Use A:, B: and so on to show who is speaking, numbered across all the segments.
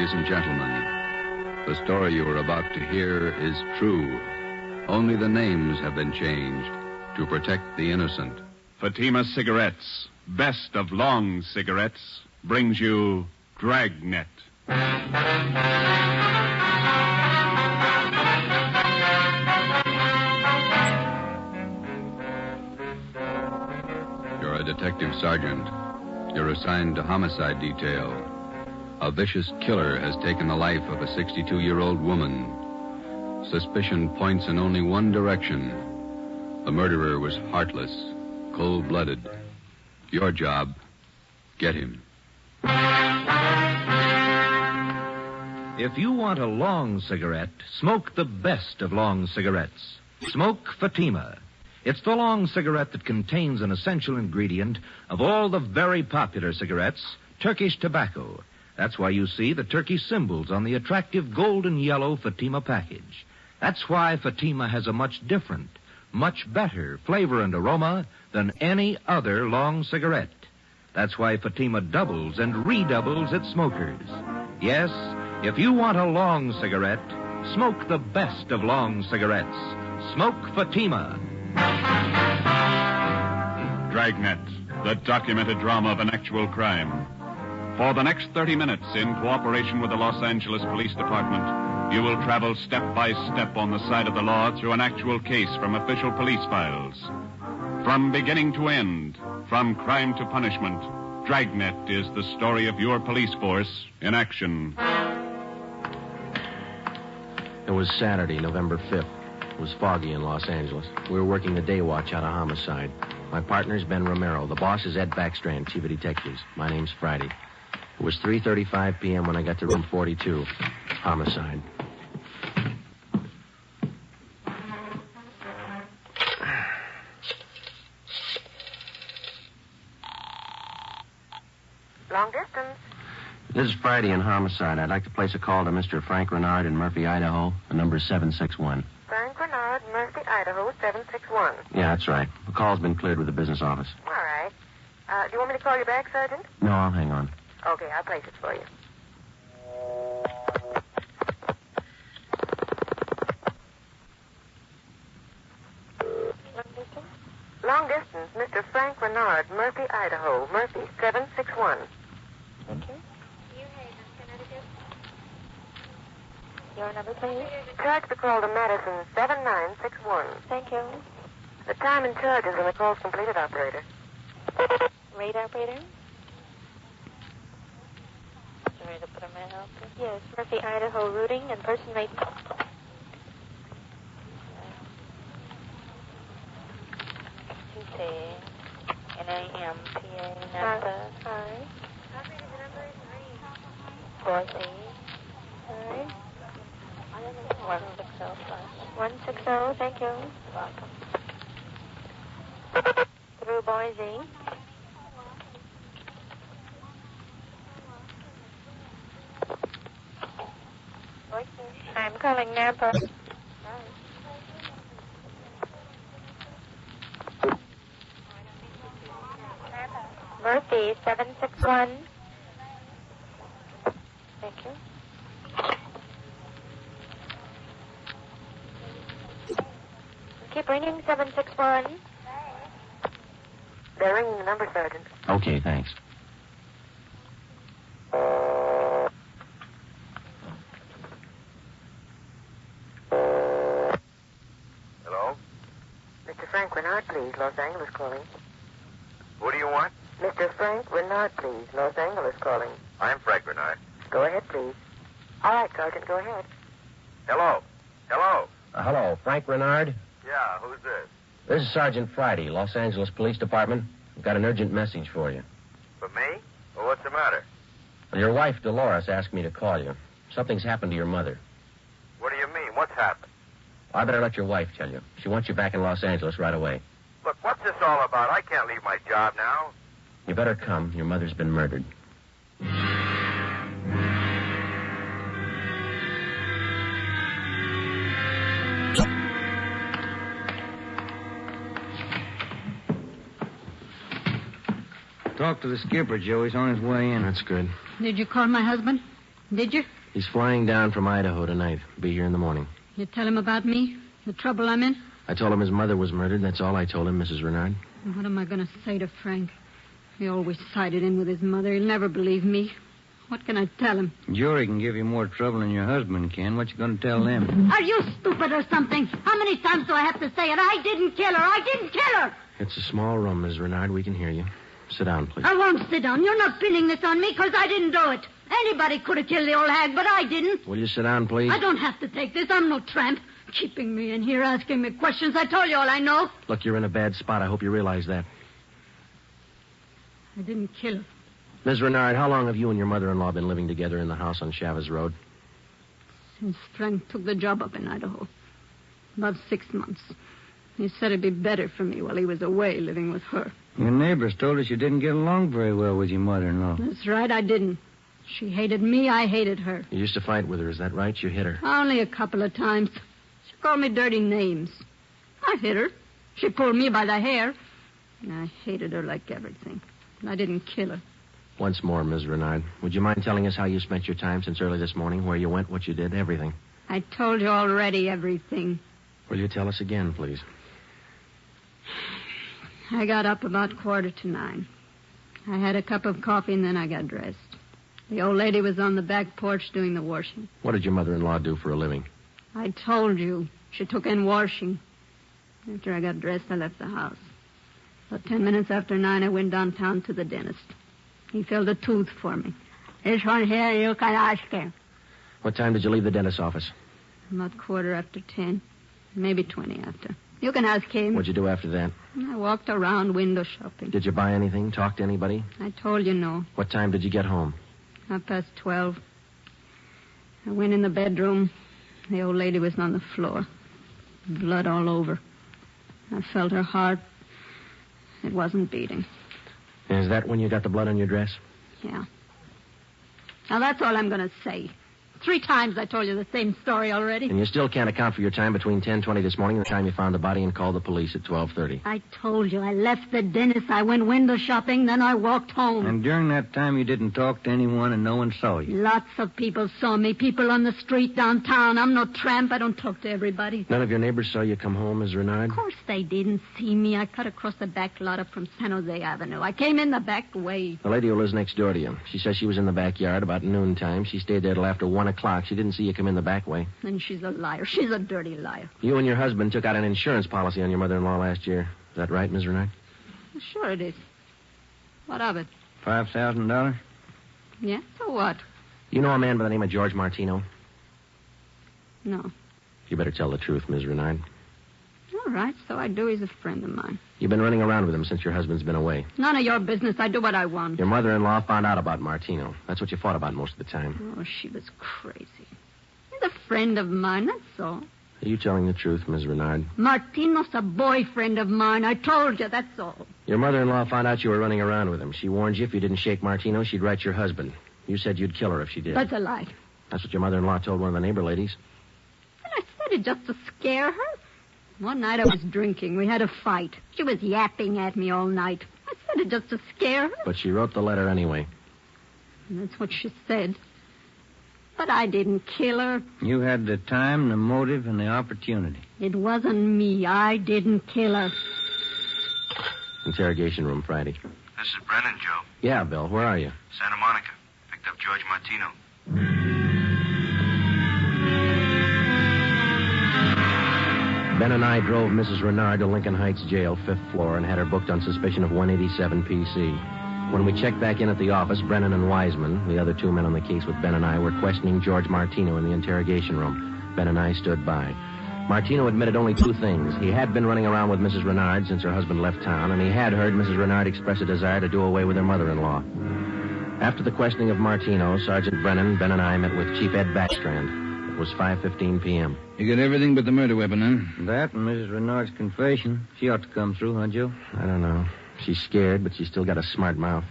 A: Ladies and gentlemen, the story you are about to hear is true. Only the names have been changed to protect the innocent.
B: Fatima Cigarettes, best of long cigarettes, brings you Dragnet.
A: You're a detective sergeant. You're assigned to homicide detail. A vicious killer has taken the life of a 62-year-old woman. Suspicion points in only one direction. The murderer was heartless, cold-blooded. Your job, get him.
C: If you want a long cigarette, smoke the best of long cigarettes. Smoke Fatima. It's the long cigarette that contains an essential ingredient of all the very popular cigarettes, Turkish tobacco. That's why you see the Turkish symbols on the attractive golden yellow Fatima package. That's why Fatima has a much different, much better flavor and aroma than any other long cigarette. That's why Fatima doubles and redoubles its smokers. Yes, if you want a long cigarette, smoke the best of long cigarettes. Smoke Fatima.
B: Dragnet, the documented drama of an actual crime. For the next 30 minutes, in cooperation with the Los Angeles Police Department, you will travel step by step on the side of the law through an actual case from official police files. From beginning to end, from crime to punishment, Dragnet is the story of your police force in action.
D: It was Saturday, November 5th. It was foggy in Los Angeles. We were working the day watch out of homicide. My partner's Ben Romero. The boss is Ed Backstrand, chief of detectives. My name's Friday. It was 3:35 p.m. when I got to room 42. Homicide.
E: Long distance.
D: This is Friday in homicide. I'd like to place a call to Mr. Frank Renard in Murphy, Idaho. The number is 761.
E: Frank Renard, Murphy, Idaho, 761.
D: Yeah, that's right. The call's been cleared with the business office.
E: All right. Do you want me to call you back, Sergeant?
D: No, I'll hang on.
E: Okay, I'll place it for you. Long distance, Mr. Frank Renard, Murphy, Idaho. Murphy, 761. Thank you. Your number, please. Charge the call to Madison, 7961. Thank you. The time and charges when the call's completed, operator. Rate, operator? Ready to put a man out there? Yes, Murphy, Idaho, routing and person rate. N-A-M-P-A, Napa. Hi. Operator, the number is 4C. Hi. 160, thank you. Welcome. Through Boise. I'm calling Napa. Murphy, 761. Thank you. Keep ringing, 761. They're ringing the number, Sergeant.
D: Okay, thanks.
F: Hello?
E: Mr. Frank Renard, please. Los Angeles calling.
F: Who do you want?
E: Mr. Frank Renard, please. Los Angeles calling.
F: I'm Frank Renard.
E: Go ahead, please. All right, Sergeant, go ahead.
F: Hello? Hello?
D: Hello, Frank Renard?
F: Yeah, who's this?
D: This is Sergeant Friday, Los Angeles Police Department. I've got an urgent message for you.
F: For me? Well, what's the matter?
D: Your wife, Dolores, asked me to call you. Something's happened to your mother.
F: What do you mean? What's happened?
D: I better let your wife tell you. She wants you back in Los Angeles right away.
F: Look, what's this all about? I can't leave my job now.
D: You better come. Your mother's been murdered.
G: Talk to the skipper, Joe. He's on his way in.
D: That's good.
H: Did you call my husband?
G: Did you?
D: He's flying down from Idaho tonight. Be here in the morning.
G: You tell him about me? The trouble I'm in?
D: I told him his mother was murdered. That's all I told him, Mrs. Renard.
G: What am I going to say to Frank? He always sided in with his mother. He'll never believe me. What can I tell him?
H: Jury can give you more trouble than your husband can. What you going to tell them?
G: Are you stupid or something? How many times do I have to say it? I didn't kill her. I didn't kill her.
D: It's a small room, Ms. Renard. We can hear you. Sit down, please.
G: I won't sit down. You're not pinning this on me because I didn't do it. Anybody could have killed the old hag, but I didn't.
D: Will you sit down, please?
G: I don't have to take this. I'm no tramp. Keeping me in here, asking me questions. I told you all I know.
D: Look, you're in a bad spot. I hope you realize that.
G: I didn't kill her.
D: Ms. Renard, how long have you and your mother-in-law been living together in the house on Chavez Road?
G: Since Frank took the job up in Idaho. About 6 months. He said it'd be better for me while he was away living with her.
H: Your neighbors told us you didn't get along very well with your mother-in-law.
G: That's right, I didn't. She hated me, I hated her.
D: You used to fight with her, is that right? You hit her.
G: Only a couple of times. She called me dirty names. I hit her. She pulled me by the hair. And I hated her like everything. And I didn't kill her.
D: Once more, Ms. Renard, would you mind telling us how you spent your time since early this morning, where you went, what you did, everything?
G: I told you already everything.
D: Will you tell us again, please?
G: I got up about 8:45. I had a cup of coffee and then I got dressed. The old lady was on the back porch doing the washing.
D: What did your mother-in-law do for a living?
G: I told you. She took in washing. After I got dressed, I left the house. About 10 minutes after 9, I went downtown to the dentist. He filled a tooth for me. This one here, you can ask him.
D: What time did you leave the dentist's office?
G: About 10:15. Maybe 20 after. You can ask him.
D: What'd you do after that?
G: I walked around window shopping.
D: Did you buy anything? Talk to anybody?
G: I told you no.
D: What time did you get home?
G: 12:30. I went in the bedroom. The old lady was on the floor. Blood all over. I felt her heart. It wasn't beating.
D: Is that when you got the blood on your dress?
G: Yeah. Now, that's all I'm going to say. 3 times I told you the same story already.
D: And you still can't account for your time between 10:20 this morning and the time you found the body and called the police at 12:30.
G: I told you. I left the dentist. I went window shopping. Then I walked home.
H: And during that time, you didn't talk to anyone and no one saw you?
G: Lots of people saw me. People on the street downtown. I'm no tramp. I don't talk to everybody.
D: None of your neighbors saw you come home, Ms. Renard?
G: Of course they didn't see me. I cut across the back lot up from San Jose Avenue. I came in the back way.
D: The lady who lives next door to you. She says she was in the backyard about noontime. She stayed there till after 1 o'clock. She didn't see you come in the back way.
G: And she's a liar. She's a dirty liar.
D: You and your husband took out an insurance policy on your mother-in-law last year. Is that right, Ms. Renard?
G: Sure it is. What of it?
H: $5,000?
G: Yeah? So what?
D: You know a man by the name of George Martino?
G: No.
D: You better tell the truth, Ms. Renard.
G: All right, so I do. He's a friend of mine.
D: You've been running around with him since your husband's been away.
G: None of your business. I do what I want.
D: Your mother-in-law found out about Martino. That's what you fought about most of the time.
G: Oh, she was crazy. He's a friend of mine, that's all.
D: Are you telling the truth, Ms. Renard?
G: Martino's a boyfriend of mine. I told you, that's all.
D: Your mother-in-law found out you were running around with him. She warned you if you didn't shake Martino, she'd write your husband. You said you'd kill her if she did.
G: That's a lie.
D: That's what your mother-in-law told one of the neighbor ladies.
G: And I said it just to scare her. One night I was drinking. We had a fight. She was yapping at me all night. I said it just to scare her.
D: But she wrote the letter anyway.
G: And that's what she said. But I didn't kill her.
H: You had the time, the motive, and the opportunity.
G: It wasn't me. I didn't kill her.
D: Interrogation room, Friday.
F: This is Brennan, Joe.
D: Yeah, Bill. Where are you?
F: Santa Monica. Picked up George Martino.
D: Ben and I drove Mrs. Renard to Lincoln Heights Jail, 5th floor, and had her booked on suspicion of 187 PC. When we checked back in at the office, Brennan and Wiseman, the other 2 men on the case with Ben and I, were questioning George Martino in the interrogation room. Ben and I stood by. Martino admitted only 2 things. He had been running around with Mrs. Renard since her husband left town, and he had heard Mrs. Renard express a desire to do away with her mother-in-law. After the questioning of Martino, Sergeant Brennan, Ben and I met with Chief Ed Backstrand. It was 5:15 p.m.
I: You got everything but the murder weapon, huh?
H: That and Mrs. Renard's confession. She ought to come through, huh, Joe?
D: I don't know. She's scared, but she's still got a smart mouth.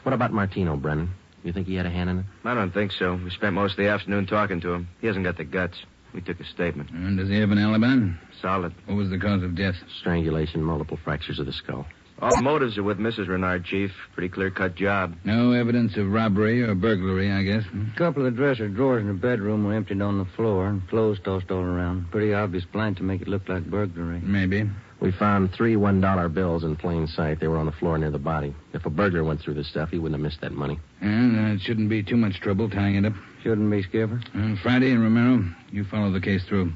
D: What about Martino, Brennan? You think he had a hand in it?
J: I don't think so. We spent most of the afternoon talking to him. He hasn't got the guts. We took a statement.
I: And does he have an alibi?
J: Solid.
I: What was the cause of death?
D: Strangulation, multiple fractures of the skull.
J: All motives are with Mrs. Renard, Chief. Pretty clear-cut job.
I: No evidence of robbery or burglary, I guess.
H: A couple of dresser drawers in the bedroom were emptied on the floor and clothes tossed all around. Pretty obvious plan to make it look like burglary.
I: Maybe.
D: We found 3 $1 bills in plain sight. They were on the floor near the body. If a burglar went through the stuff, he wouldn't have missed that money.
I: And it shouldn't be too much trouble tying it up.
H: Shouldn't be, Skipper.
I: Friday and Romero, you follow the case through.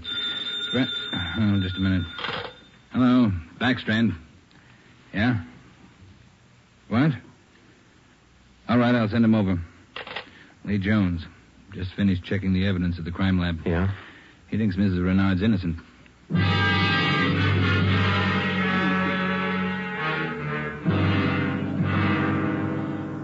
I: Just a minute. Hello, Backstrand. Yeah? What? All right, I'll send him over. Lee Jones. Just finished checking the evidence at the crime lab.
D: Yeah?
I: He thinks Mrs. Renard's innocent.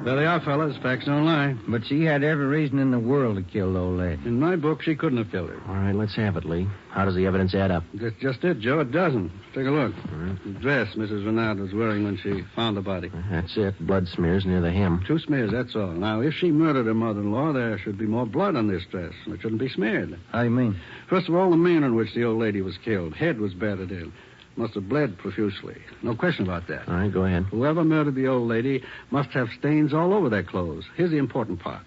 K: There they are, fellas. Facts don't lie.
H: But she had every reason in the world to kill the old lady.
K: In my book, she couldn't have killed her.
D: All right, let's have it, Lee. How does the evidence add up?
K: That's just it, Joe. It doesn't. Take a look. The dress Mrs. Renard was wearing when she found the body.
D: That's it. Blood smears near the hem.
K: 2 smears, that's all. Now, if she murdered her mother-in-law, there should be more blood on this dress, and it shouldn't be smeared.
H: How do you mean?
K: First of all, the manner in which the old lady was killed. Head was battered in. Must have bled profusely. No question about that.
D: All right, go ahead.
K: Whoever murdered the old lady must have stains all over their clothes. Here's the important part.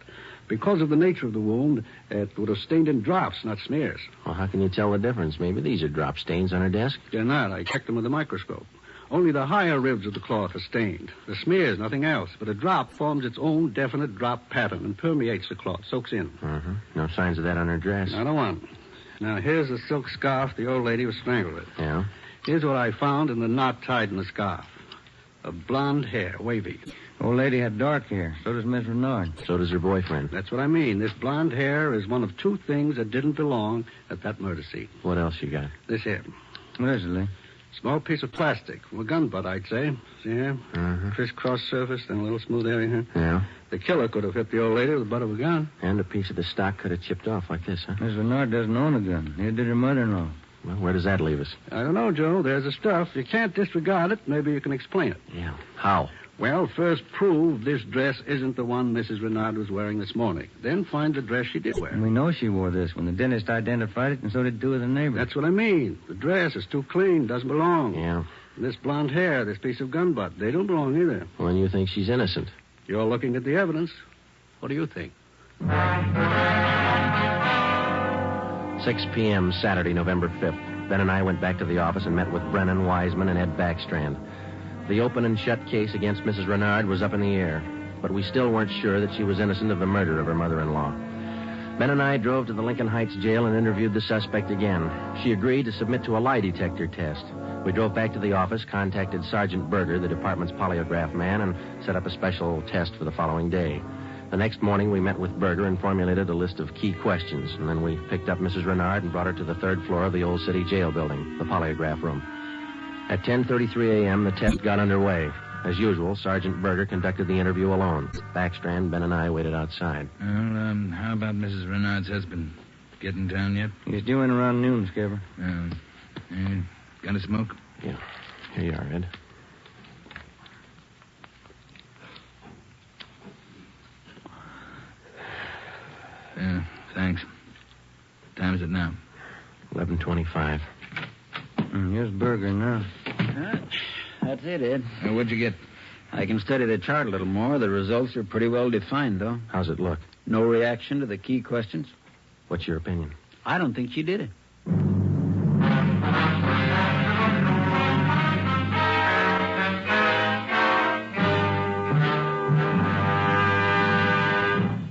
K: Because of the nature of the wound, it would have stained in drops, not smears.
D: Well, how can you tell the difference? Maybe these are drop stains on her desk.
K: They're not. I checked them with a microscope. Only the higher ribs of the cloth are stained. The smears, nothing else. But a drop forms its own definite drop pattern and permeates the cloth, soaks in.
D: No signs of that on her dress.
K: Not a one. Now, here's the silk scarf the old lady was strangled with.
D: Yeah?
K: Here's what I found in the knot tied in the scarf. A blonde hair, wavy.
H: Old lady had dark hair. So does Miss Renard.
D: So does her boyfriend.
K: That's what I mean. This blonde hair is one of 2 things that didn't belong at that murder scene.
D: What else you got?
K: This here.
H: What is it, Lee?
K: Small piece of plastic from a gun butt, I'd say. See here? Crisscross surface and a little smooth area here.
D: Yeah?
K: The killer could have hit the old lady with the butt of a gun.
D: And a piece of the stock could have chipped off like this, huh?
H: Miss Renard doesn't own a gun. Neither did her mother-in-law.
D: Well, where does that leave us?
K: I don't know, Joe. There's the stuff. You can't disregard it. Maybe you can explain it.
D: Yeah. How?
K: Well, first prove this dress isn't the one Mrs. Renard was wearing this morning. Then find the dress she did wear.
H: And we know she wore this when the dentist identified it, and so did 2 of the neighbors.
K: That's what I mean. The dress is too clean, doesn't belong.
D: Yeah.
K: And this blonde hair, this piece of gun butt, they don't belong either.
D: Well, then you think she's innocent.
K: You're looking at the evidence. What do you think?
D: 6 p.m., Saturday, November 5th. Ben and I went back to the office and met with Brennan, Wiseman, and Ed Backstrand. The open and shut case against Mrs. Renard was up in the air, but we still weren't sure that she was innocent of the murder of her mother-in-law. Ben and I drove to the Lincoln Heights jail and interviewed the suspect again. She agreed to submit to a lie detector test. We drove back to the office, contacted Sergeant Berger, the department's polygraph man, and set up a special test for the following day. The next morning, we met with Berger and formulated a list of key questions, and then we picked up Mrs. Renard and brought her to the 3rd floor of the old city jail building, the polygraph room. At 10:33 a.m., the test got underway. As usual, Sergeant Berger conducted the interview alone. Backstrand, Ben, and I waited outside.
I: Well, how about Mrs. Renard's husband? Get in town yet?
H: He's due in around noon, Skipper.
I: Got a smoke?
D: Yeah. Here you are, Ed.
I: Thanks. What time is it now?
D: 11:25.
H: Here's Berger now.
I: That's it, Ed. What'd you get?
L: I can study the chart a little more. The results are pretty well defined, though.
D: How's it look?
L: No reaction to the key questions.
D: What's your opinion?
L: I don't think she did it.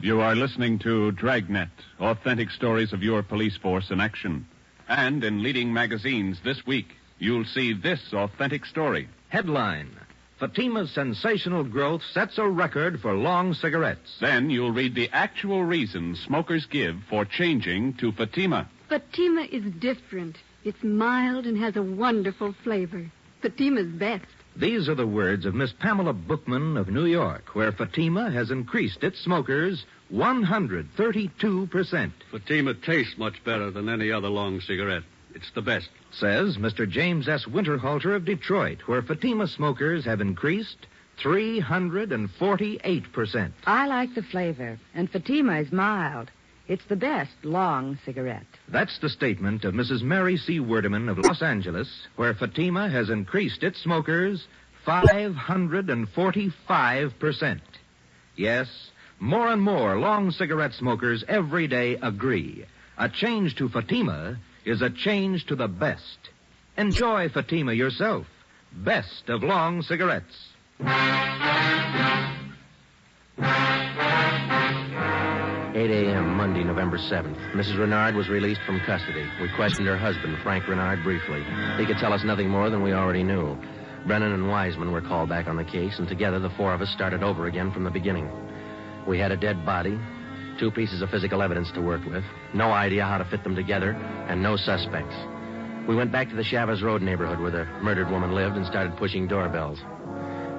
B: You are listening to Dragnet, authentic stories of your police force in action. And in leading magazines this week, you'll see this authentic story.
C: Headline: Fatima's sensational growth sets a record for long cigarettes.
B: Then you'll read the actual reasons smokers give for changing to Fatima.
G: Fatima is different. It's mild and has a wonderful flavor. Fatima's best.
C: These are the words of Miss Pamela Bookman of New York, where Fatima has increased its smokers 132%.
K: Fatima tastes much better than any other long cigarette. It's the best.
C: Says Mr. James S. Winterhalter of Detroit, where Fatima smokers have increased 348%.
M: I like the flavor, and Fatima is mild. It's the best long cigarette.
C: That's the statement of Mrs. Mary C. Werdeman of Los Angeles, where Fatima has increased its smokers 545%. Yes, more and more long cigarette smokers every day agree. A change to Fatima is a change to the best. Enjoy Fatima yourself. Best of long cigarettes.
D: 8 a.m., Monday, November 7th. Mrs. Renard was released from custody. We questioned her husband, Frank Renard, briefly. He could tell us nothing more than we already knew. Brennan and Wiseman were called back on the case, and together the four of us started over again from the beginning. We had a dead body, 2 pieces of physical evidence to work with, no idea how to fit them together, and no suspects. We went back to the Chavez Road neighborhood where the murdered woman lived and started pushing doorbells.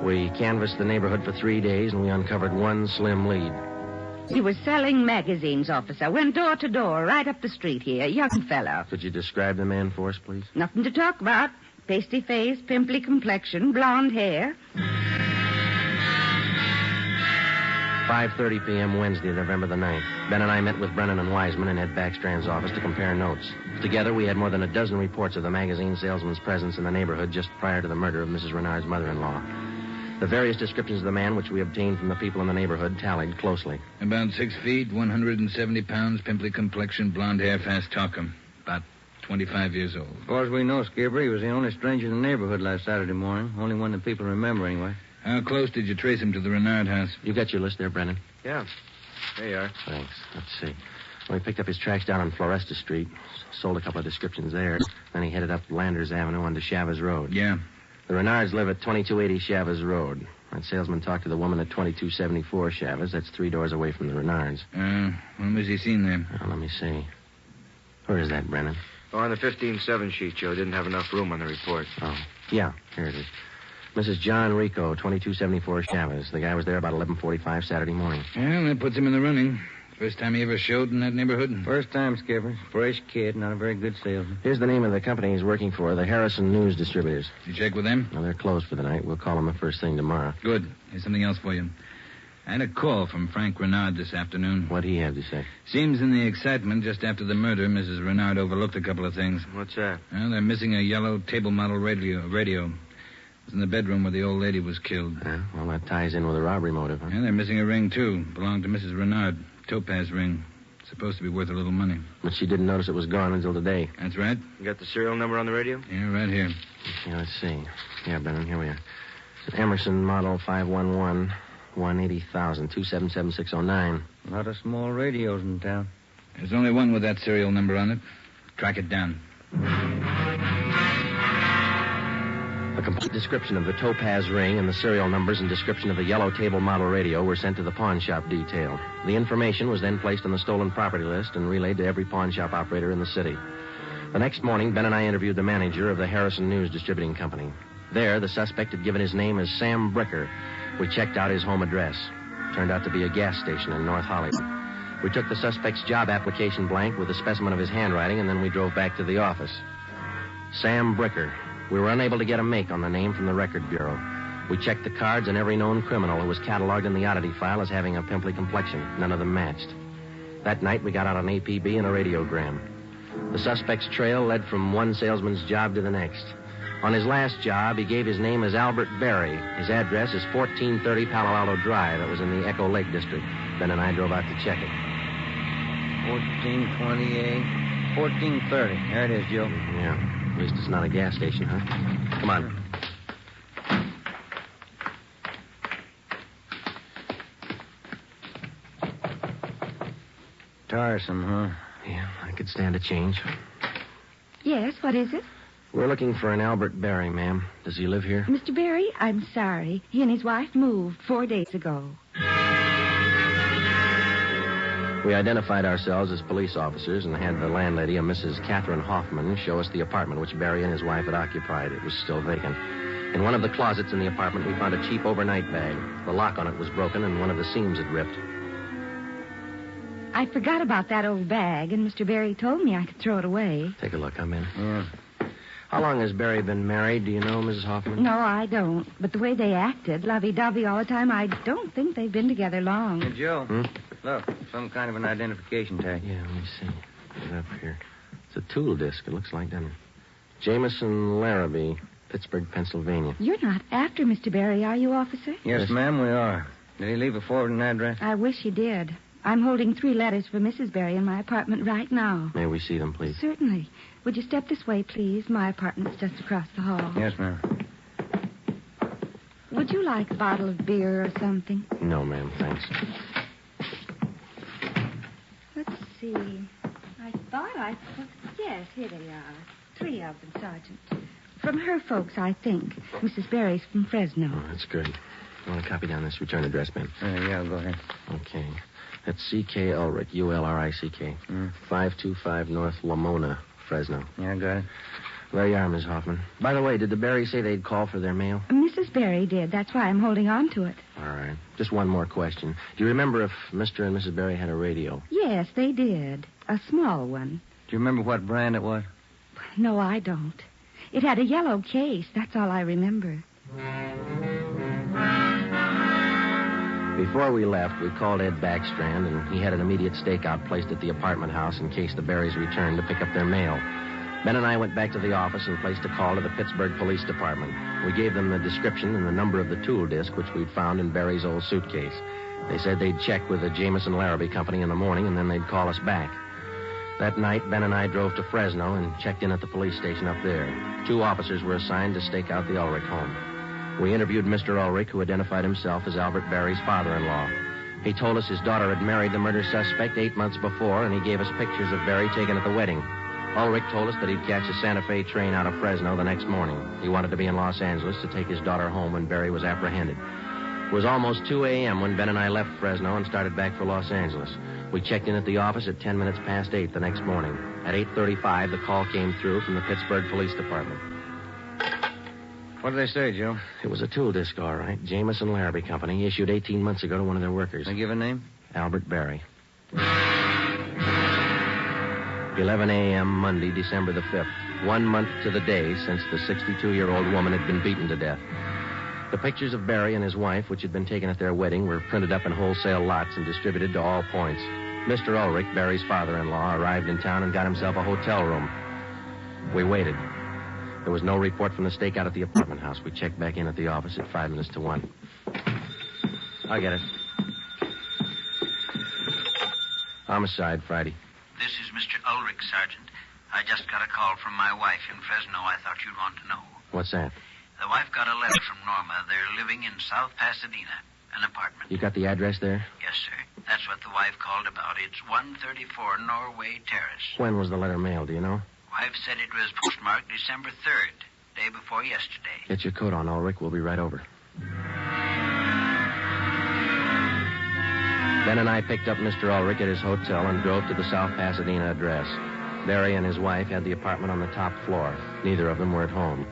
D: We canvassed the neighborhood for 3 days, and we uncovered one slim lead.
M: He was selling magazines, officer. Went door to door, right up the street here. Young fellow.
D: Could you describe the man for us, please?
M: Nothing to talk about. Pasty face, pimply complexion, blonde hair.
D: 5:30 p.m. Wednesday, November the 9th. Ben and I met with Brennan and Wiseman in Ed Backstrand's office to compare notes. Together, we had more than a dozen reports of the magazine salesman's presence in the neighborhood just prior to the murder of Mrs. Renard's mother-in-law. The various descriptions of the man which we obtained from the people in the neighborhood tallied closely.
I: About 6 feet, 170 pounds, pimply complexion, blonde hair, fast talker. About 25 years old.
H: As far as we know, Skipper, he was the only stranger in the neighborhood last Saturday morning. Only one that people remember, anyway.
I: How close did you trace him to the Renard house?
D: You got your list there, Brennan?
J: Yeah. There you are.
D: Thanks. Let's see. Well, he picked up his tracks down on Floresta Street, sold a couple of descriptions there. Then he headed up Landers Avenue onto Chavez Road.
I: Yeah.
D: The Renards live at 2280 Chavez Road. That salesman talked to the woman at 2274 Chavez. That's 3 doors away from the Renards.
I: When was he seen there?
D: Let me see. Where is that, Brennan?
J: Oh, on the 15-7 sheet, Joe. Didn't have enough room on the report.
D: Oh, yeah. Here it is. Mrs. John Rico, 2274 Chavez. The guy was there about 11:45 Saturday morning.
I: Well, that puts him in the running. First time he ever showed in that neighborhood?
H: First time, Skipper. Fresh kid, not a very good salesman.
D: Here's the name of the company he's working for, the Harrison News Distributors.
I: You check with them?
D: No, they're closed for the night. We'll call them the first thing tomorrow.
I: Good. Here's something else for you. I had a call from Frank Renard this afternoon.
D: What'd he have to say?
I: Seems in the excitement just after the murder, Mrs. Renard overlooked a couple of things.
J: What's that?
I: Well, they're missing a yellow table model radio. It was in the bedroom where the old lady was killed.
D: Well, that ties in with a robbery motive, huh?
I: Yeah, they're missing a ring, too. Belonged to Mrs. Renard. Topaz ring. Supposed to be worth a little money.
D: But she didn't notice it was gone until today.
I: That's right.
J: You got the serial number on the radio?
I: Yeah, right here.
D: Yeah, let's see. Yeah, Brennan, here we are. It's an Emerson model 511, 180,000, 277609.
H: A lot of small radios in town.
I: There's only one with that serial number on it. Track it down.
D: A complete description of the Topaz ring and the serial numbers and description of the yellow table model radio were sent to the pawn shop detail. The information was then placed on the stolen property list and relayed to every pawn shop operator in the city. The next morning, Ben and I interviewed the manager of the Harrison News Distributing Company. There, the suspect had given his name as Sam Bricker. We checked out his home address. Turned out to be a gas station in North Hollywood. We took the suspect's job application blank with a specimen of his handwriting, and then we drove back to the office. Sam Bricker. We were unable to get a make on the name from the Record Bureau. We checked the cards on every known criminal who was cataloged in the oddity file as having a pimply complexion. None of them matched. That night, we got out an APB and a radiogram. The suspect's trail led from one salesman's job to the next. On his last job, he gave his name as Albert Berry. His address is 1430 Palo Alto Drive. That was in the Echo Lake District. Ben and I drove out to check it.
H: 1428, 1430. There it is, Joe.
D: Yeah. At least it's not a gas station, huh? Come on.
H: Tiresome, huh?
D: Yeah, I could stand a change.
M: Yes, what is it?
D: We're looking for an Albert Berry, ma'am. Does he live here?
M: Mr. Berry, I'm sorry. He and his wife moved 4 days ago.
D: We identified ourselves as police officers and had the landlady, a Mrs. Catherine Hoffman, show us the apartment which Berry and his wife had occupied. It was still vacant. In one of the closets in the apartment, we found a cheap overnight bag. The lock on it was broken and one of the seams had ripped.
M: I forgot about that old bag, and Mr. Berry told me I could throw it away.
D: Take a look. I'm in.
H: Yeah.
D: How long has Berry been married? Do you know, Mrs. Hoffman?
M: No, I don't. But the way they acted, lovey-dovey all the time, I don't think they've been together long.
H: Hey, Joe. Look, some kind of an identification tag.
D: Yeah, let me see. Get it up here. It's a tool disc, it looks like, doesn't it? Jameson Larrabee. Pittsburgh, Pennsylvania.
M: You're not after Mr. Barry, are you, officer?
H: Yes, ma'am, we are. Did he leave a forwarding address?
M: I wish he did. I'm holding 3 letters for Mrs. Barry in my apartment right now.
D: May we see them, please?
M: Certainly. Would you step this way, please? My apartment's just across the hall.
H: Yes, ma'am.
M: Would you like a bottle of beer or something?
D: No, ma'am, thanks.
M: Let's see. I thought I... Yes, here they are. 3 of them, Sergeant. From her folks, I think. Mrs. Barry's from Fresno.
D: Oh, that's good. You want to copy down this return address, ma'am?
H: Yeah, go ahead.
D: Okay. That's C.K. Ulrich, U-L-R-I-C-K. 525 North Lamona, Fresno.
H: Yeah, got it.
D: There you are, Miss Hoffman. By the way, did the Barrys say they'd call for their mail?
M: Mrs. Barry did. That's why I'm holding on to it.
D: All right. Just one more question. Do you remember if Mr. and Mrs. Barry had a radio?
M: Yes, they did. A small one.
H: Do you remember what brand it was?
M: No, I don't. It had a yellow case. That's all I remember.
D: Before we left, we called Ed Backstrand, and he had an immediate stakeout placed at the apartment house in case the Barrys returned to pick up their mail. Ben and I went back to the office and placed a call to the Pittsburgh Police Department. We gave them the description and the number of the tool disc which we'd found in Barry's old suitcase. They said they'd check with the Jameson Larrabee Company in the morning, and then they'd call us back. That night, Ben and I drove to Fresno and checked in at the police station up there. 2 officers were assigned to stake out the Ulrich home. We interviewed Mr. Ulrich, who identified himself as Albert Barry's father-in-law. He told us his daughter had married the murder suspect 8 months before, and he gave us pictures of Barry taken at the wedding. Ulrich told us that he'd catch a Santa Fe train out of Fresno the next morning. He wanted to be in Los Angeles to take his daughter home when Barry was apprehended. It was almost 2 a.m. when Ben and I left Fresno and started back for Los Angeles. We checked in at the office at 10 minutes past 8 the next morning. At 8:35, the call came through from the Pittsburgh Police Department.
H: What did they say, Joe?
D: It was a tool disc, all right. Jameson Larrabee Company, issued 18 months ago to one of their workers.
H: They give a name?
D: Albert Barry. 11 a.m. Monday, December the 5th. 1 month to the day since the 62-year-old woman had been beaten to death. The pictures of Barry and his wife, which had been taken at their wedding, were printed up in wholesale lots and distributed to all points. Mr. Ulrich, Barry's father-in-law, arrived in town and got himself a hotel room. We waited. There was no report from the stakeout at the apartment house. We checked back in at the office at 5 minutes to 1. I'll get it. Homicide, Friday.
N: This is Mr. Ulrich, Sergeant. I just got a call from my wife in Fresno. I thought you'd want to know.
D: What's that?
N: The wife got a letter from Norma. They're living in South Pasadena, an apartment.
D: You got the address there?
N: Yes, sir. That's what the wife called about. It's 134 Norway Terrace.
D: When was the letter mailed, do you know?
N: Wife said it was postmarked December 3rd, day before yesterday.
D: Get your coat on, Ulrich. We'll be right over. Ben and I picked up Mr. Ulrich at his hotel and drove to the South Pasadena address. Barry and his wife had the apartment on the top floor. Neither of them were at home.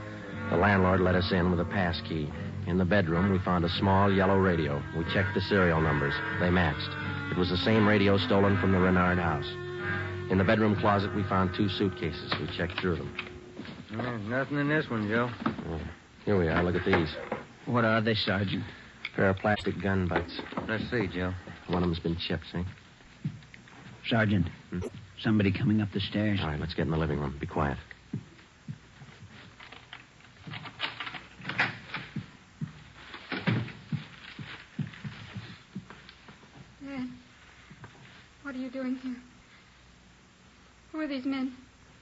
D: The landlord let us in with a pass key. In the bedroom, we found a small yellow radio. We checked the serial numbers. They matched. It was the same radio stolen from the Renard house. In the bedroom closet, we found 2 suitcases. We checked through them.
H: Nothing in this one, Joe.
D: Here we are. Look at these.
L: What are they, Sergeant?
D: A pair of plastic gun butts.
H: Let's see, Joe.
D: One of them's been chipped, see?
L: Sergeant, somebody coming up the stairs.
D: All right, let's get in the living room. Be quiet.
G: Dad, what are you doing here? Who are these men?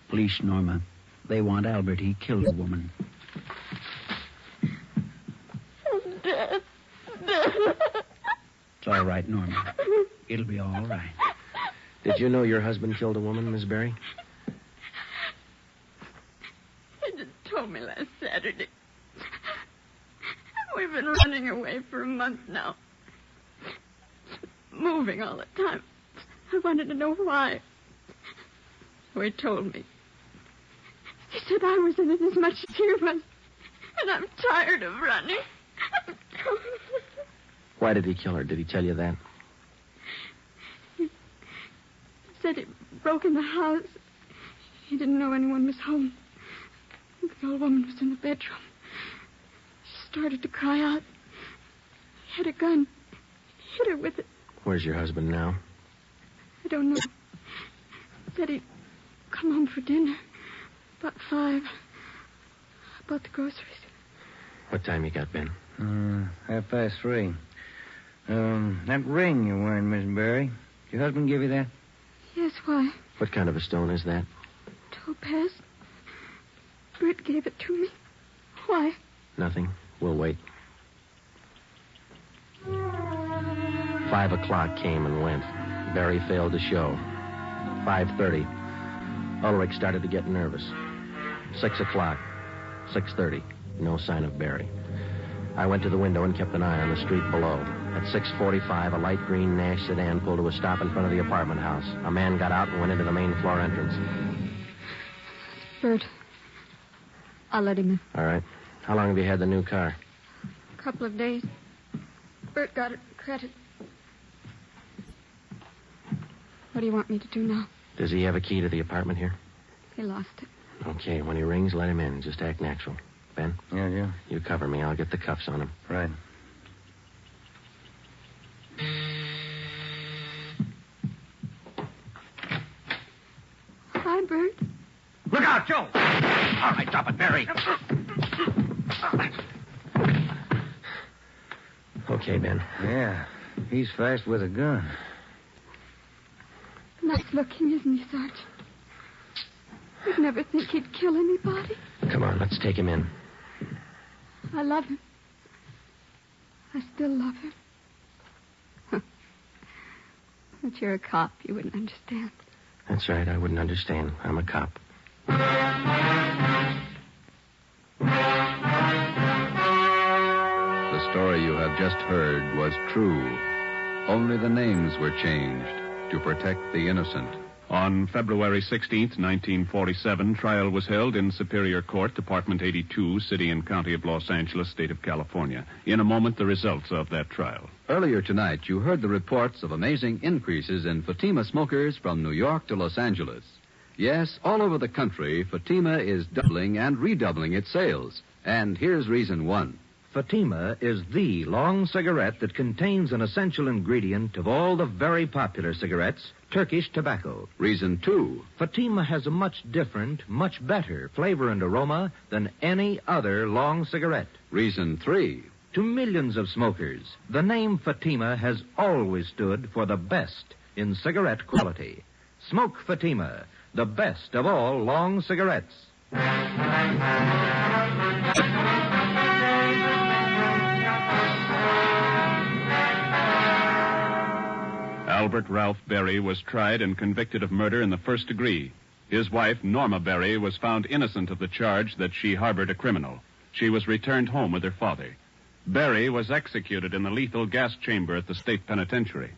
L: Police, Norma. They want Albert. He killed a woman.
G: Dad.
L: It's all right, Norma. It'll be all right.
D: Did you know your husband killed a woman, Miss Barry?
G: He just told me last Saturday. We've been running away for a month now. Moving all the time. I wanted to know why. So he told me. He said I was in it as much as he was. And I'm tired of running.
D: Why did he kill her? Did he tell you that?
G: He said he broke in the house. He didn't know anyone was home. The old woman was in the bedroom. She started to cry out. He had a gun. He hit her with it.
D: Where's your husband now?
G: I don't know. Said he'd come home for dinner. About 5. about the groceries?
D: What time you got, Ben?
H: 3:30. That ring you're wearing, Miss Barry. Did your husband give you that?
G: Yes, why?
D: What kind of a stone is that?
G: Topaz. Bert gave it to me. Why?
D: Nothing. We'll wait. 5 o'clock came and went. Barry failed to show. 5:30. Ulrich started to get nervous. 6 o'clock. 6:30. No sign of Barry. I went to the window and kept an eye on the street below. At 6:45, a light green Nash sedan pulled to a stop in front of the apartment house. A man got out and went into the main floor entrance.
G: Bert. I'll let him in.
D: All right. How long have you had the new car?
G: A couple of days. Bert got it credit. What do you want me to do now?
D: Does he have a key to the apartment here?
G: He lost it.
D: Okay, when he rings, let him in. Just act natural. Ben?
H: Yeah.
D: You cover me. I'll get the cuffs on him.
H: Right.
G: Hi, Bert.
C: Look out, Joe! All right, drop it, Barry.
D: Okay, Ben.
H: Yeah. He's fast with a gun.
G: Nice looking, isn't he, Sergeant? You'd never think he'd kill anybody.
D: Come on, let's take him in.
G: I love him. I still love him. But you're a cop. You wouldn't understand.
D: That's right. I wouldn't understand. I'm a cop.
A: The story you have just heard was true. Only the names were changed to protect the innocent.
B: On February 16th, 1947, trial was held in Superior Court, Department 82, City and County of Los Angeles, State of California. In a moment, the results of that trial.
A: Earlier tonight, you heard the reports of amazing increases in Fatima smokers from New York to Los Angeles. Yes, all over the country, Fatima is doubling and redoubling its sales. And here's reason one.
C: Fatima is the long cigarette that contains an essential ingredient of all the very popular cigarettes, Turkish tobacco.
A: Reason two.
C: Fatima has a much different, much better flavor and aroma than any other long cigarette.
A: Reason three.
C: To millions of smokers, the name Fatima has always stood for the best in cigarette quality. Smoke Fatima, the best of all long cigarettes.
B: Albert Ralph Berry was tried and convicted of murder in the first degree. His wife, Norma Berry, was found innocent of the charge that she harbored a criminal. She was returned home with her father. Berry was executed in the lethal gas chamber at the state penitentiary.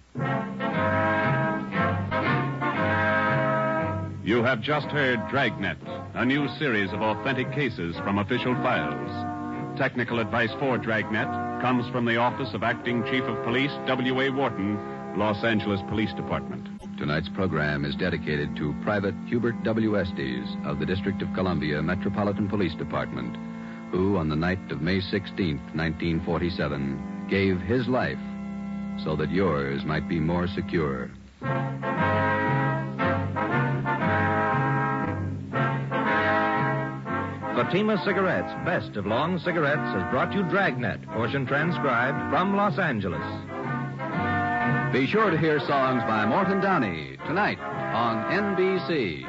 B: You have just heard Dragnet, a new series of authentic cases from official files. Technical advice for Dragnet comes from the Office of Acting Chief of Police W.A. Wharton, Los Angeles Police Department.
A: Tonight's program is dedicated to Private Hubert W. Estes of the District of Columbia Metropolitan Police Department, who on the night of May 16th, 1947, gave his life so that yours might be more secure.
C: Fatima Cigarettes, best of long cigarettes, has brought you Dragnet, portion transcribed from Los Angeles.
A: Be sure to hear songs by Morton Downey tonight on NBC.